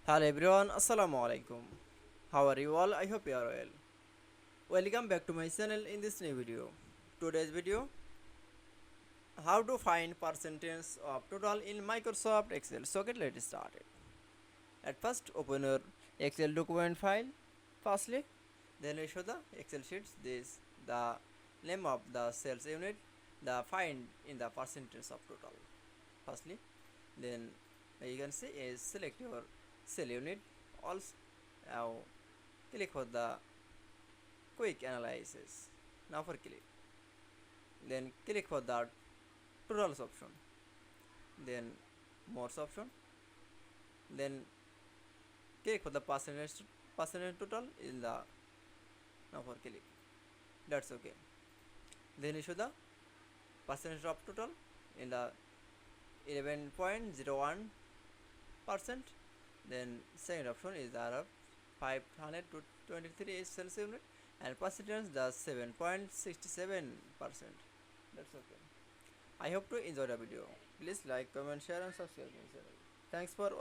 Hello everyone, Assalamu Walaikum. How are you all? I hope you are well. Welcome back to my channel in this new video. Today's video, how to find percentage of total in Microsoft Excel. So let's start it. At first, open your Excel document file. Firstly, then we show the Excel sheets. This the name of the sales unit, the find in the percentage of total. Firstly, then you can see is select your cell unit. Also, now click for the quick analysis. Now for click, then click for the totals option, then more option, then click for the percentage total in the now for click. That's okay. Then you show the percentage of total in the 11.01%. Then second option is the 500 to 23 is sales unit and percentage the 7.67%. That's okay. I hope to enjoy the video. Please like, comment, share and subscribe my channel. Thanks for watching.